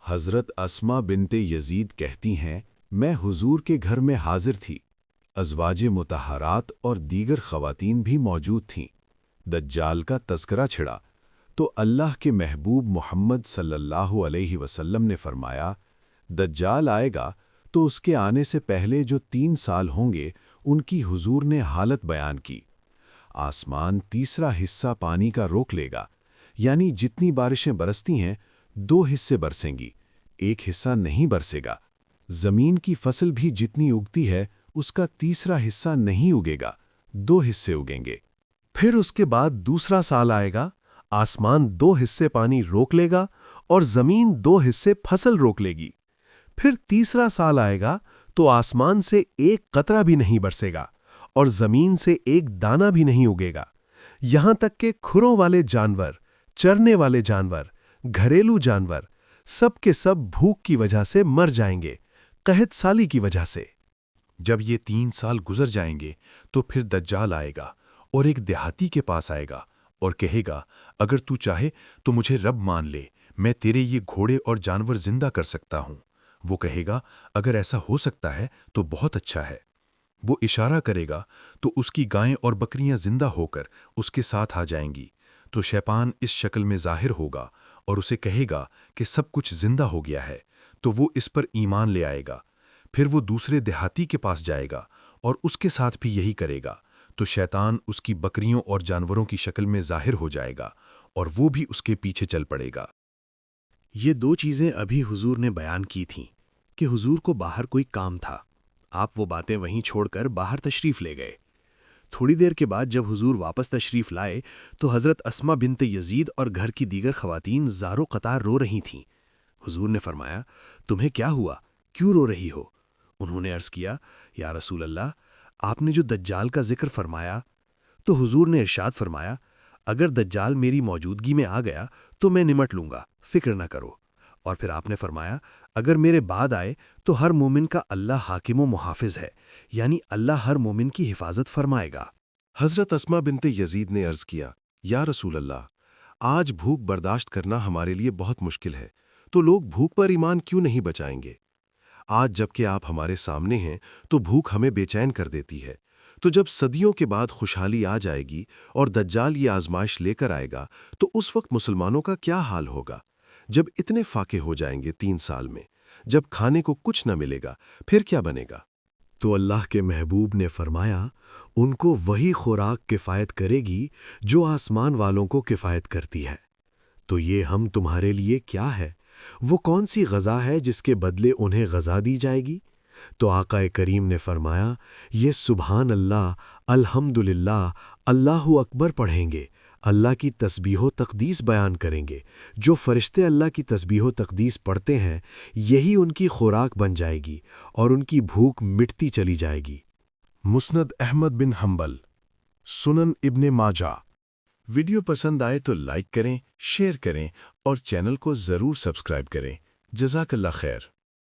حضرت اسما بنت یزید کہتی ہیں، میں حضور کے گھر میں حاضر تھی۔ ازواج مطہرات اور دیگر خواتین بھی موجود تھیں۔ دجال کا تذکرہ چھڑا تو اللہ کے محبوب محمد صلی اللہ علیہ وسلم نے فرمایا، دجال آئے گا تو اس کے آنے سے پہلے جو 3 سال ہوں گے ان کی حضور نے حالت بیان کی۔ آسمان تیسرا حصہ پانی کا روک لے گا، یعنی جتنی بارشیں برستی ہیں 2 حصے برسیں گی، 1 حصہ نہیں برسے گا۔ زمین کی فصل بھی جتنی اگتی ہے اس کا تیسرا حصہ نہیں اگے گا، 2 حصے اگیں گے۔ پھر اس کے بعد دوسرا سال آئے گا، آسمان 2 حصے پانی روک لے گا اور زمین 2 حصے فصل روک لے گی۔ پھر تیسرا سال آئے گا تو آسمان سے 1 قطرہ بھی نہیں برسے گا اور زمین سے 1 دانہ بھی نہیں اگے گا، یہاں تک کہ کھروں والے جانور، چرنے والے جانور، گھریلو جانور، سب کے سب بھوک کی وجہ سے مر جائیں گے، قحط سالی کی وجہ سے۔ جب یہ 3 سال گزر جائیں گے تو پھر دجال آئے گا اور ایک دیہاتی کے پاس آئے گا اور کہے گا، اگر تو چاہے تو مجھے رب مان لے، میں تیرے یہ گھوڑے اور جانور زندہ کر سکتا ہوں۔ وہ کہے گا، اگر ایسا ہو سکتا ہے تو بہت اچھا ہے۔ وہ اشارہ کرے گا تو اس کی گائیں اور بکریاں زندہ ہو کر اس کے ساتھ آ جائیں گی، تو شیطان اس شکل میں ظاہر ہوگا اور اسے کہے گا کہ سب کچھ زندہ ہو گیا ہے، تو وہ اس پر ایمان لے آئے گا۔ پھر وہ دوسرے دیہاتی کے پاس جائے گا اور اس کے ساتھ بھی یہی کرے گا، تو شیطان اس کی بکریوں اور جانوروں کی شکل میں ظاہر ہو جائے گا اور وہ بھی اس کے پیچھے چل پڑے گا۔ یہ 2 چیزیں ابھی حضور نے بیان کی تھیں کہ حضور کو باہر کوئی کام تھا، آپ وہ باتیں وہیں چھوڑ کر باہر تشریف لے گئے۔ تھوڑی دیر کے بعد جب حضور واپس تشریف لائے تو حضرت اسما بنت یزید اور گھر کی دیگر خواتین زار و قطار رو رہی تھیں۔ حضور نے فرمایا، تمہیں کیا ہوا؟ کیوں رو رہی ہو؟ انہوں نے عرض کیا، یا رسول اللہ، آپ نے جو دجال کا ذکر فرمایا، تو حضور نے ارشاد فرمایا، اگر دجال میری موجودگی میں آ گیا تو میں نمٹ لوں گا، فکر نہ کرو۔ اور پھر آپ نے فرمایا، اگر میرے بعد آئے تو ہر مومن کا اللہ حاکم و محافظ ہے، یعنی اللہ ہر مومن کی حفاظت فرمائے گا۔ حضرت اسما بنت یزید نے عرض کیا، یا رسول اللہ، آج بھوک برداشت کرنا ہمارے لیے بہت مشکل ہے، تو لوگ بھوک پر ایمان کیوں نہیں بچائیں گے؟ آج جب کہ آپ ہمارے سامنے ہیں تو بھوک ہمیں بے چین کر دیتی ہے، تو جب صدیوں کے بعد خوشحالی آ جائے گی اور دجال یہ آزمائش لے کر آئے گا تو اس وقت مسلمانوں کا کیا حال ہوگا؟ جب اتنے فاقے ہو جائیں گے 3 سال میں، جب کھانے کو کچھ نہ ملے گا، پھر کیا بنے گا؟ تو اللہ کے محبوب نے فرمایا، ان کو وہی خوراک کفایت کرے گی جو آسمان والوں کو کفایت کرتی ہے۔ تو یہ ہم تمہارے لیے کیا ہے؟ وہ کون سی غذا ہے جس کے بدلے انہیں غذا دی جائے گی؟ تو آقا کریم نے فرمایا، یہ سبحان اللہ، الحمدللہ، اللہ اکبر پڑھیں گے، اللہ کی تسبیح و تقدیس بیان کریں گے۔ جو فرشتے اللہ کی تسبیح و تقدیس پڑھتے ہیں، یہی ان کی خوراک بن جائے گی اور ان کی بھوک مٹتی چلی جائے گی۔ مسند احمد بن حنبل، سنن ابن ماجہ۔ ویڈیو پسند آئے تو لائک کریں، شیئر کریں اور چینل کو ضرور سبسکرائب کریں۔ جزاک اللہ خیر۔